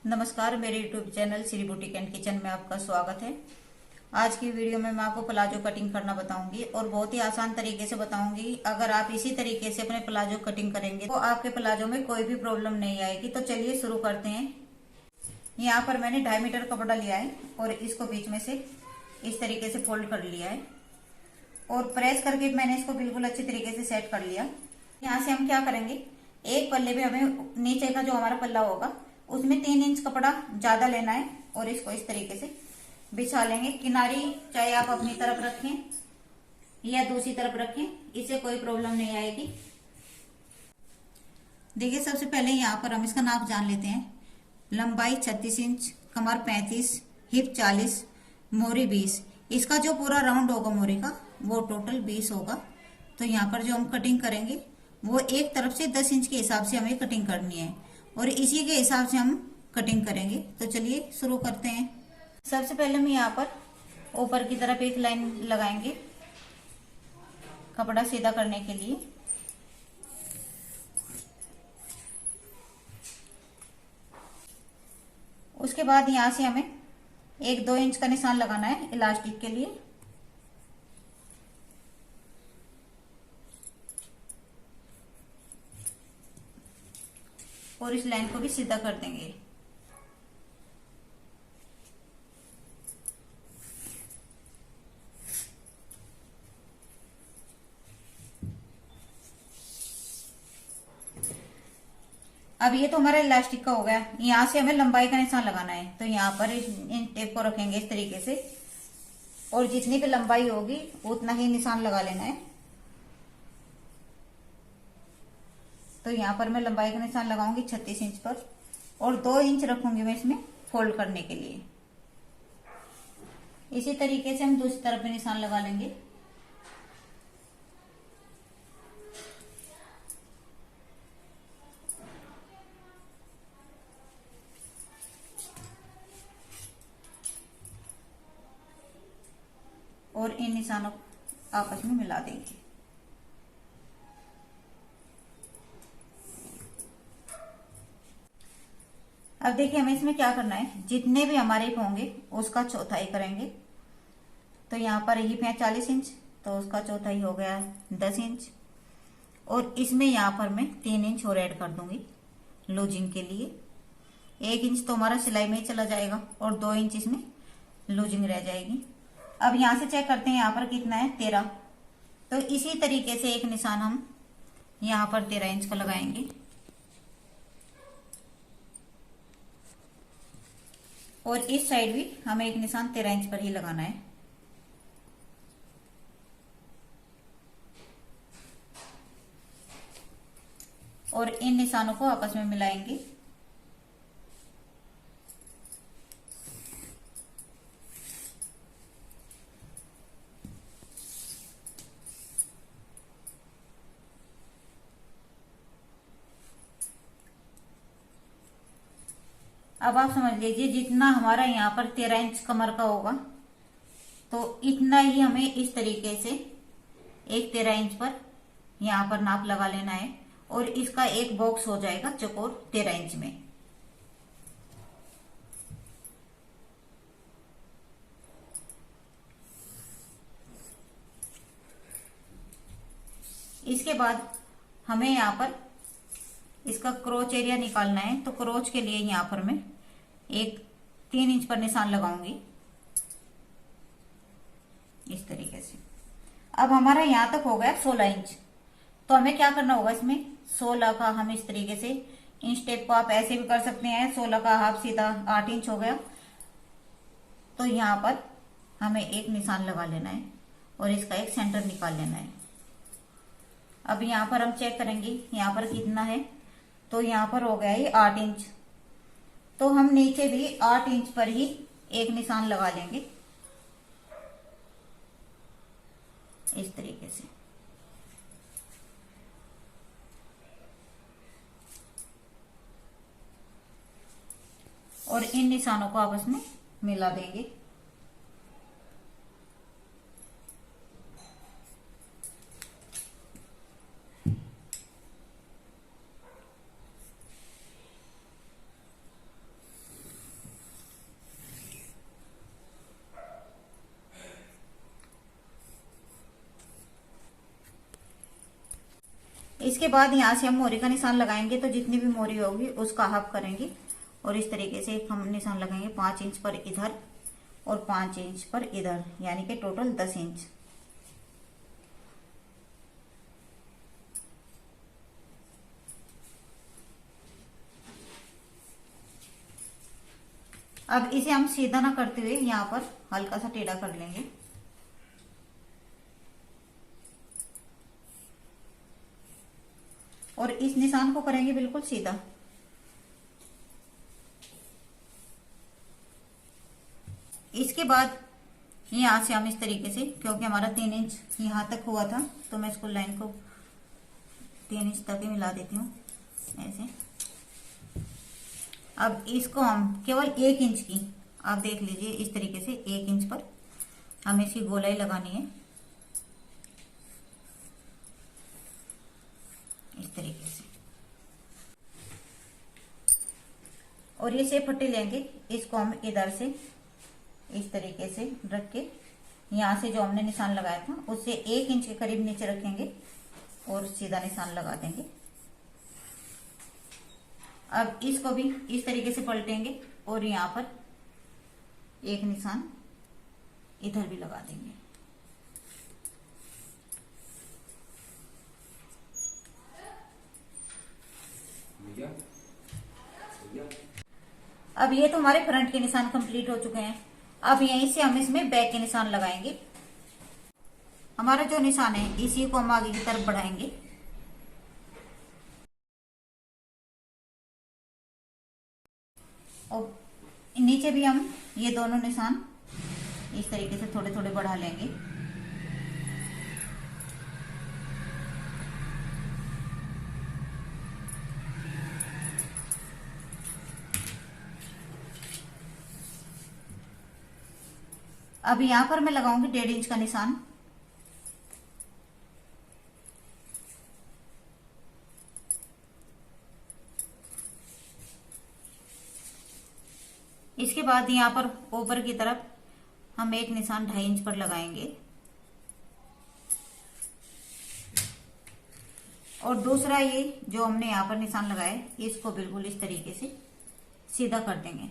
नमस्कार, मेरे YouTube channel Shri boutique and kitchen में आपका स्वागत है। आज की वीडियो में मैं आपको प्लाजो कटिंग करना बताऊंगी और बहुत ही आसान तरीके से बताऊंगी। अगर आप इसी तरीके से अपने प्लाजो कटिंग करेंगे तो आपके प्लाजो में कोई भी प्रॉब्लम नहीं आएगी। तो चलिए शुरू करते हैं। यहाँ पर मैंने 2.5 मीटर कपड़ा लिया है और इसको बीच में से इस तरीके से फोल्ड कर लिया है और प्रेस करके मैंने इसको बिल्कुल अच्छी तरीके से सेट कर लिया। यहाँ से हम क्या करेंगे, एक पल्ले पे हमें नीचे का जो हमारा पल्ला होगा उसमें 3 इंच कपड़ा ज्यादा लेना है और इसको इस तरीके से बिछा लेंगे। किनारी चाहे आप अपनी तरफ रखें या दूसरी तरफ रखें, इससे कोई प्रॉब्लम नहीं आएगी। देखिए, सबसे पहले यहाँ पर हम इसका नाप जान लेते हैं। लंबाई 36 इंच, कमर 35, हिप 40, मोरी 20। इसका जो पूरा राउंड होगा मोरी का वो टोटल 20 होगा। तो यहाँ पर जो हम कटिंग करेंगे वो एक तरफ से 10 इंच के हिसाब से हमें कटिंग करनी है और इसी के हिसाब से हम कटिंग करेंगे। तो चलिए शुरू करते हैं। सबसे पहले हम यहाँ पर ऊपर की तरफ एक लाइन लगाएंगे कपड़ा सीधा करने के लिए। उसके बाद यहाँ से हमें 1-2 इंच का निशान लगाना है इलास्टिक के लिए। और इस लाइन को भी सीधा कर देंगे। अब ये तो हमारा इलास्टिक का हो गया। यहाँ से हमें लंबाई का निशान लगाना है। तो यहाँ पर इन टेप को रखेंगे इस तरीके से और जितनी भी लंबाई होगी उतना ही निशान लगा लेना है। तो यहाँ पर मैं लंबाई का निशान लगाऊंगी 36 इंच पर और 2 इंच रखूंगी मैं इसमें फोल्ड करने के लिए। इसी तरीके से हम दूसरी तरफ भी निशान लगा लेंगे। और इन निशानों को आपस में मिला देंगे। अब देखिए, हमें इसमें क्या करना है, जितने भी हमारे हिप होंगे उसका चौथाई करेंगे। तो यहाँ पर हिप है 40 इंच, तो उसका चौथाई हो गया 10 इंच। और इसमें यहाँ पर मैं 3 इंच और ऐड कर दूंगी लूजिंग के लिए। 1 इंच तो हमारा सिलाई में ही चला जाएगा और 2 इंच इसमें लूजिंग रह जाएगी। अब यहाँ से चेक करते हैं यहाँ पर कितना है, 13। तो इसी तरीके से एक निशान हम यहाँ पर 13 इंच का लगाएंगे और इस साइड भी हमें एक निशान 13 इंच पर ही लगाना है। और इन निशानों को आपस में मिलाएंगे। अब आप समझ लीजिए, जितना हमारा यहाँ पर 13 इंच कमर का होगा तो इतना ही हमें इस तरीके से एक 13 इंच पर यहाँ पर नाप लगा लेना है और इसका एक बॉक्स हो जाएगा चौकोर 13 इंच में। इसके बाद हमें यहाँ पर इसका क्रोच एरिया निकालना है। तो क्रोच के लिए यहाँ पर मैं एक 3 इंच पर निशान लगाऊंगी इस तरीके से। अब हमारा यहाँ तक हो गया 16 इंच। तो हमें क्या करना होगा, इसमें 16 का हम इस तरीके से, इन स्टेप को आप ऐसे भी कर सकते हैं। 16 का हाफ सीधा 8 इंच हो गया। तो यहाँ पर हमें एक निशान लगा लेना है और इसका एक सेंटर निकाल लेना है। अब यहाँ पर हम चेक करेंगे यहाँ पर कितना है। तो यहाँ पर हो गया ये 8 इंच। तो हम नीचे भी 8 इंच पर ही एक निशान लगा लेंगे इस तरीके से। और इन निशानों को आपस में मिला देंगे। इसके बाद यहाँ से हम मोरी का निशान लगाएंगे, तो जितनी भी मोरी होगी उसका हाफ करेंगे और इस तरीके से एक हम निशान लगाएंगे 5 इंच पर इधर और 5 इंच पर इधर, यानी कि टोटल 10 इंच। अब इसे हम सीधा ना करते हुए यहाँ पर हल्का सा टेढ़ा कर लेंगे। और इस निशान को करेंगे बिल्कुल सीधा। इसके बाद यहाँ से हम इस तरीके से, क्योंकि हमारा 3 इंच यहाँ तक हुआ था, तो मैं इसको लाइन को 3 इंच तक ही मिला देती हूँ ऐसे। अब इसको हम केवल 1 इंच की, आप देख लीजिए इस तरीके से 1 इंच पर हमें इसकी गोलाई लगानी है इस तरीके से। और ये सेप पट्टी लेंगे, इसको हम इधर से इस तरीके से रख के यहाँ से जो हमने निशान लगाया था उससे 1 इंच के करीब नीचे रखेंगे और सीधा निशान लगा देंगे। अब इसको भी इस तरीके से पलटेंगे और यहाँ पर एक निशान इधर भी लगा देंगे। अब ये तो हमारे फ्रंट के निशान कंप्लीट हो चुके हैं। अब यहीं से हम इसमें बैक के निशान लगाएंगे। हमारा जो निशान है इसी को हम आगे की तरफ बढ़ाएंगे। और नीचे भी हम ये दोनों निशान इस तरीके से थोड़े थोड़े बढ़ा लेंगे। अब यहां पर मैं लगाऊंगी 1.5 इंच का निशान। इसके बाद यहाँ पर ऊपर की तरफ हम एक निशान 2.5 इंच पर लगाएंगे और दूसरा ये जो हमने यहाँ पर निशान लगाया है इसको बिल्कुल इस तरीके से सीधा कर देंगे।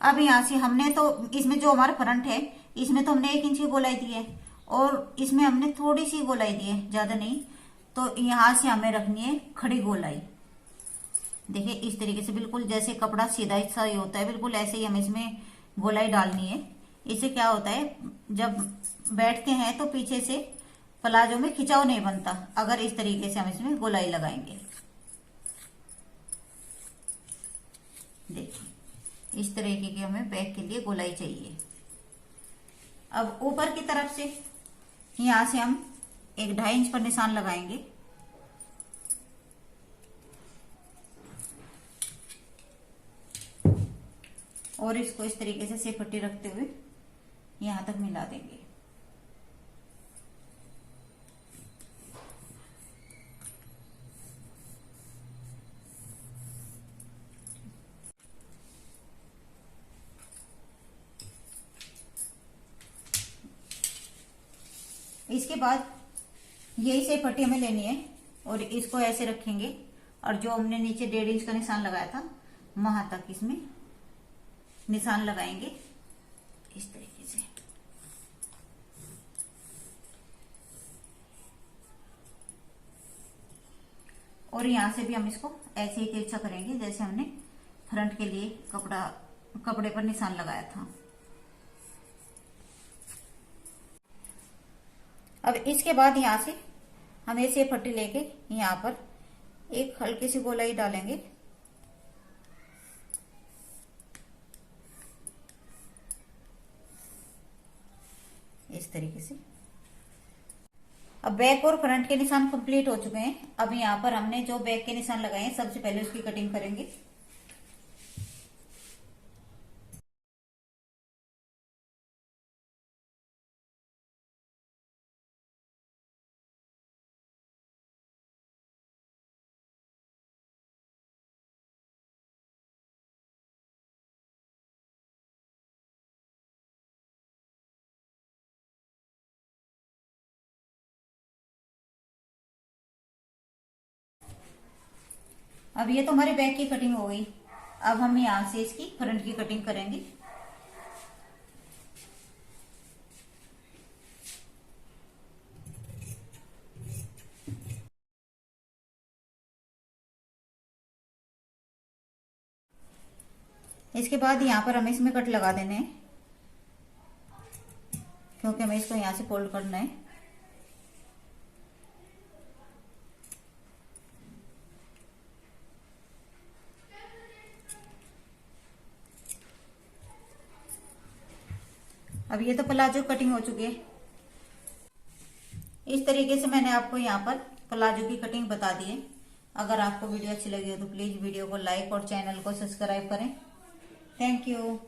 अब यहाँ से हमने तो इसमें जो हमारा फ्रंट है इसमें तो हमने 1 इंच की गोलाई दी है और इसमें हमने थोड़ी सी गोलाई दी है, ज्यादा नहीं। तो यहाँ से हमें रखनी है खड़ी गोलाई। देखिए इस तरीके से बिल्कुल जैसे कपड़ा सीधा सा ही होता है, बिल्कुल ऐसे ही हमें इसमें गोलाई डालनी है। इससे क्या होता है, जब बैठते हैं तो पीछे से प्लाजो में खिंचाव नहीं बनता, अगर इस तरीके से हम इसमें गोलाई लगाएंगे। देखिए इस तरीके की हमें बैक के लिए गोलाई चाहिए। अब ऊपर की तरफ से यहां से हम एक 2.5 इंच पर निशान लगाएंगे और इसको इस तरीके से पट्टी रखते हुए यहां तक मिला देंगे। इसके बाद यही से पट्टी हमें लेनी है और इसको ऐसे रखेंगे और जो हमने नीचे 1.5 इंच का निशान लगाया था वहां तक इसमें निशान लगाएंगे इस तरीके से। और यहां से भी हम इसको ऐसे ही तिरछा करेंगे जैसे हमने फ्रंट के लिए कपड़े पर निशान लगाया था। अब इसके बाद यहां से हम ऐसे पट्टी लेके यहाँ पर एक हल्की सी गोलाई डालेंगे इस तरीके से। अब बैक और फ्रंट के निशान कंप्लीट हो चुके हैं। अब यहाँ पर हमने जो बैक के निशान लगाए हैं सबसे पहले उसकी कटिंग करेंगे। अब ये तो हमारे बैक की कटिंग हो गई। अब हम यहाँ से इसकी फ्रंट की कटिंग करेंगे। इसके बाद यहाँ पर हमें इसमें कट लगा देने हैं, क्योंकि हमें इसको यहाँ से फोल्ड करना है। अब ये तो प्लाजो कटिंग हो चुकी है। इस तरीके से मैंने आपको यहाँ पर प्लाजो की कटिंग बता दी है। अगर आपको वीडियो अच्छी लगी हो तो प्लीज वीडियो को लाइक और चैनल को सब्सक्राइब करें। Thank you.